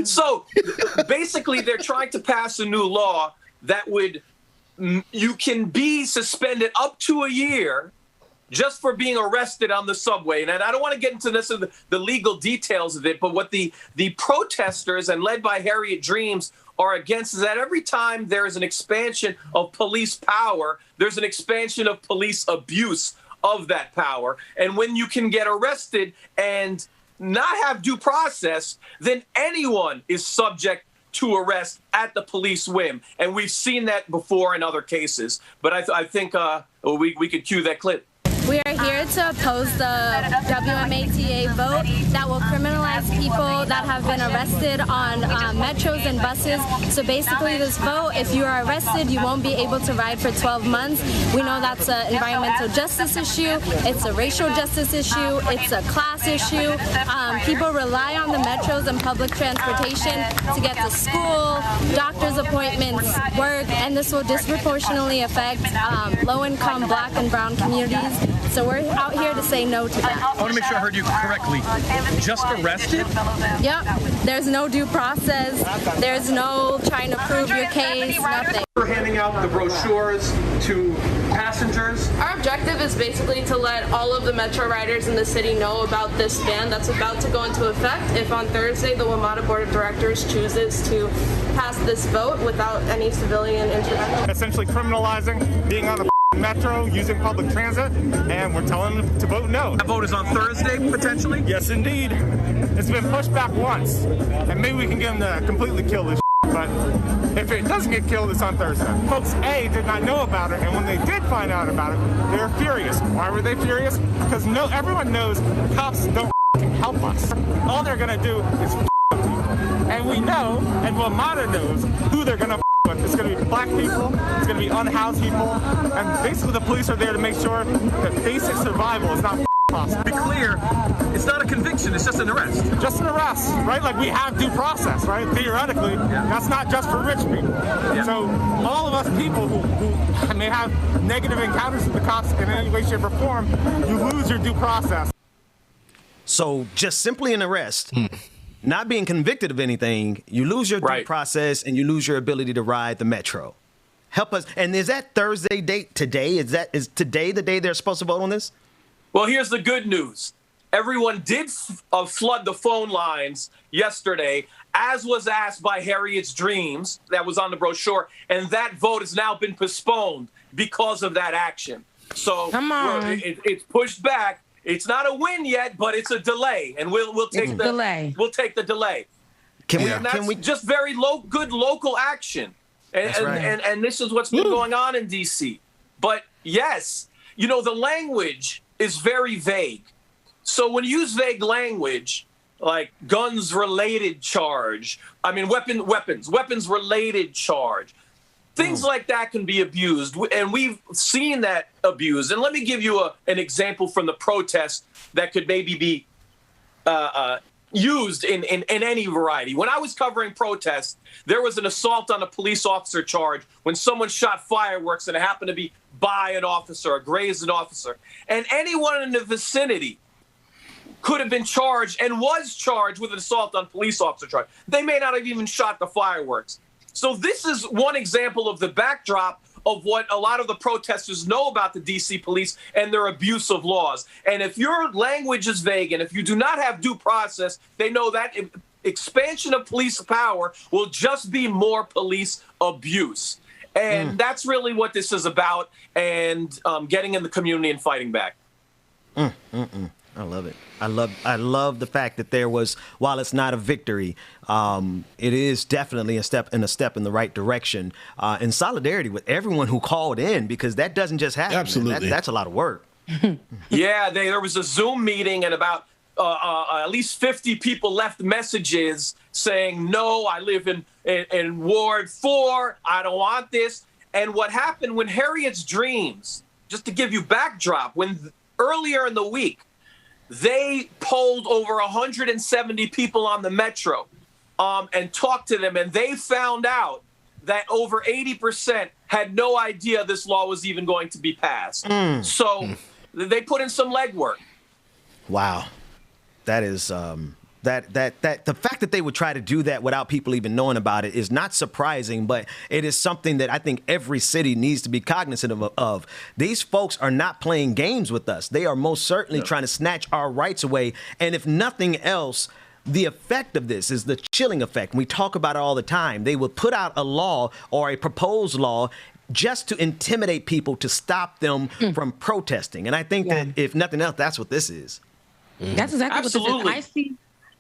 So basically, they're trying to pass a new law that would you can be suspended up to a year just for being arrested on the subway. And I don't want to get into this the legal details of it, but what the protesters and led by Harriet Dreams are against is that every time there is an expansion of police power, there's an expansion of police abuse of that power. And when you can get arrested and not have due process, then anyone is subject to arrest at the police whim. And we've seen that before in other cases. But I think we could cue that clip. We are here to oppose the WMATA vote that will criminalize people that have been arrested on metros and buses. So basically this vote, if you are arrested, you won't be able to ride for 12 months. We know that's an environmental justice issue. It's a racial justice issue. It's a class issue. People rely on the metros and public transportation to get to school, doctor's appointments, work, and this will disproportionately affect low-income Black and brown communities. So we're out here to say no to that. I want to make sure I heard you correctly. Just arrested? Yep. There's no due process. There's no trying to prove your case, nothing. We're handing out the brochures to passengers. Our objective is basically to let all of the Metro riders in the city know about this ban that's about to go into effect if on Thursday the WMATA Board of Directors chooses to pass this vote without any civilian intervention. Essentially criminalizing being on the metro, using public transit, and we're telling them to vote no. That vote is on Thursday, potentially? Yes, indeed. It's been pushed back once, and maybe we can get them to completely kill this but if it doesn't get killed, it's on Thursday. Folks A did not know about it, and when they did find out about it, they were furious. Why were they furious? Because everyone knows cops don't help us. All they're gonna do is and we know, and WMATA knows who they're gonna with. It's going to be Black people, it's going to be unhoused people, and basically the police are there to make sure that basic survival is not possible. To be clear, it's not a conviction, it's just an arrest. Just an arrest, right? Like we have due process, right? Theoretically, that's not just for rich people. So all of us people who may have negative encounters with the cops in any way, shape, or form, you lose your due process. So just simply an arrest. Not being convicted of anything, you lose your due process and you lose your ability to ride the metro. Help us. And is that Thursday date today? Is today the day they're supposed to vote on this? Well, here's the good news. Everyone did flood the phone lines yesterday, as was asked by Harriet's Dreams, that was on the brochure, and that vote has now been postponed because of that action. So it's pushed back. It's not a win yet, but it's a delay, and we'll take the delay. We'll take the delay. Can we just very good local action, and this is what's been going on in D.C. But yes, you know the language is very vague. So when you use vague language like guns-related charge, I mean weapons-related charge. Things like that can be abused, and we've seen that abused. And let me give you an example from the protest that could maybe be used in any variety. When I was covering protests, there was an assault on a police officer charge when someone shot fireworks and it happened to be by an officer or grazed an officer. And anyone in the vicinity could have been charged and was charged with an assault on police officer charge. They may not have even shot the fireworks. So this is one example of the backdrop of what a lot of the protesters know about the D.C. police and their abuse of laws. And if your language is vague and if you do not have due process, they know that expansion of police power will just be more police abuse. And that's really what this is about, and getting in the community and fighting back. I love it. I love the fact that there was, while it's not a victory, it is definitely a step in the right direction, in solidarity with everyone who called in, because that doesn't just happen. Absolutely. That's a lot of work. Yeah, there was a Zoom meeting, and about at least 50 people left messages saying, no, I live in Ward 4. I don't want this. And what happened when Harriet's Dreams, just to give you backdrop, when earlier in the week, they polled over 170 people on the metro and talked to them, and they found out that over 80% had no idea this law was even going to be passed. So they put in some legwork. Wow. That That the fact that they would try to do that without people even knowing about it is not surprising, but it is something that I think every city needs to be cognizant of. These folks are not playing games with us. They are most certainly trying to snatch our rights away. And if nothing else, the effect of this is the chilling effect. We talk about it all the time. They will put out a law or a proposed law just to intimidate people to stop them from protesting. And I think that if nothing else, that's what this is. That's exactly what this is.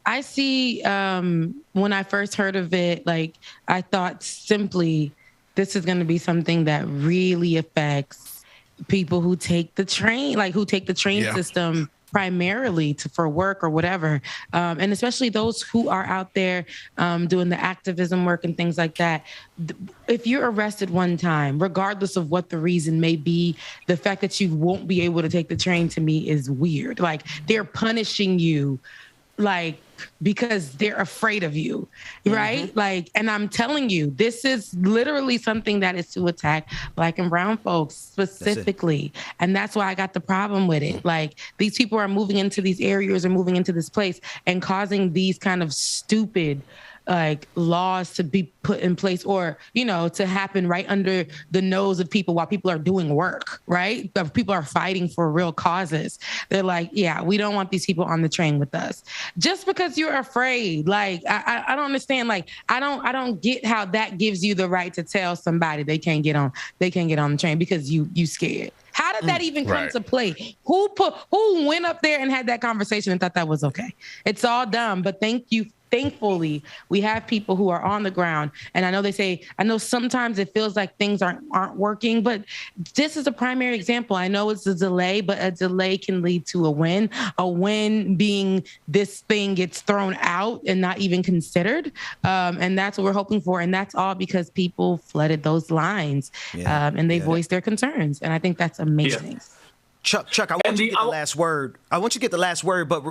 I see when I first heard of it, like, I thought simply this is going to be something that really affects people who take the train, system primarily for work or whatever. And especially those who are out there doing the activism work and things like that. If you're arrested one time, regardless of what the reason may be, the fact that you won't be able to take the train to me is weird. Like, they're punishing you, like, because they're afraid of you, right? Mm-hmm. Like, and I'm telling you, this is literally something that is to attack Black and brown folks specifically. And that's why I got the problem with it. Like, these people are moving into these areas or moving into this place and causing these kind of stupid like laws to be put in place or, you know, to happen right under the nose of people while people are doing work, right? But people are fighting for real causes. They're like, yeah, we don't want these people on the train with us. Just because you're afraid, like, I don't understand. Like, I don't get how that gives you the right to tell somebody they can't get on the train because you scared. How did that even come to play? Who went up there and had that conversation and thought that was okay? It's all dumb, but thankfully, we have people who are on the ground. And I know sometimes it feels like things aren't working, but this is a primary example. I know it's a delay, but a delay can lead to a win. A win being this thing gets thrown out and not even considered. And that's what we're hoping for. And that's all because people flooded those lines and they voiced their concerns. And I think that's amazing. Yeah. Chuck, I want you to get the last word. But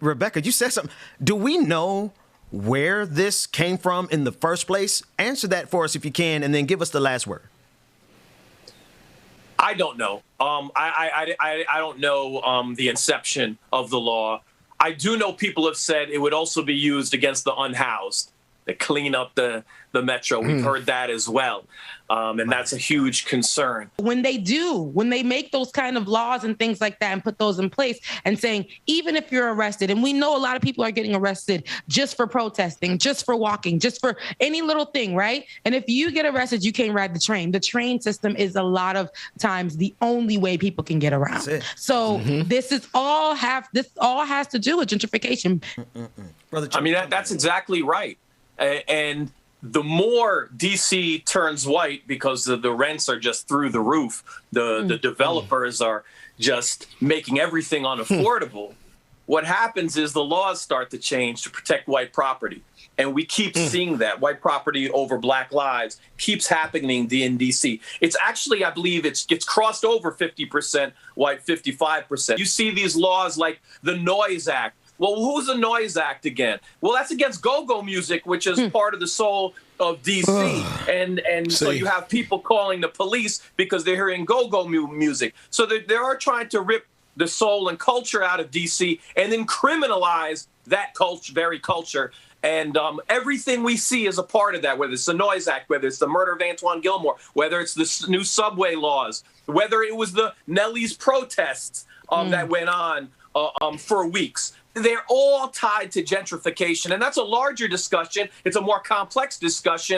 Rebecca, you said something. Do we know where this came from in the first place? Answer that for us if you can, and then give us the last word. I don't know. I don't know the inception of the law. I do know people have said it would also be used against the unhoused to clean up the metro. We've heard that as well. And that's a huge concern. When they make those kind of laws and things like that and put those in place and saying, even if you're arrested, and we know a lot of people are getting arrested just for protesting, just for walking, just for any little thing, right? And if you get arrested, you can't ride the train. The train system is a lot of times the only way people can get around. So this all has to do with gentrification. Brother Chuck, I mean, that's exactly right. And the more DC turns white because the rents are just through the roof, the developers are just making everything unaffordable. What happens is the laws start to change to protect white property. And we keep seeing that. White property over Black lives keeps happening in DC. It's actually, I believe, it's crossed over 50% white, 55%. You see these laws like the Noise Act. Well, who's the Noise Act again? Well, that's against go-go music, which is part of the soul of D.C. And so you have people calling the police because they're hearing go-go music. So they are trying to rip the soul and culture out of D.C. and then criminalize that very culture. And everything we see is a part of that, whether it's the Noise Act, whether it's the murder of Antoine Gilmore, whether it's the new subway laws, whether it was the Nelly's protests that went on for weeks. They're all tied to gentrification, and that's a larger discussion. It's a more complex discussion,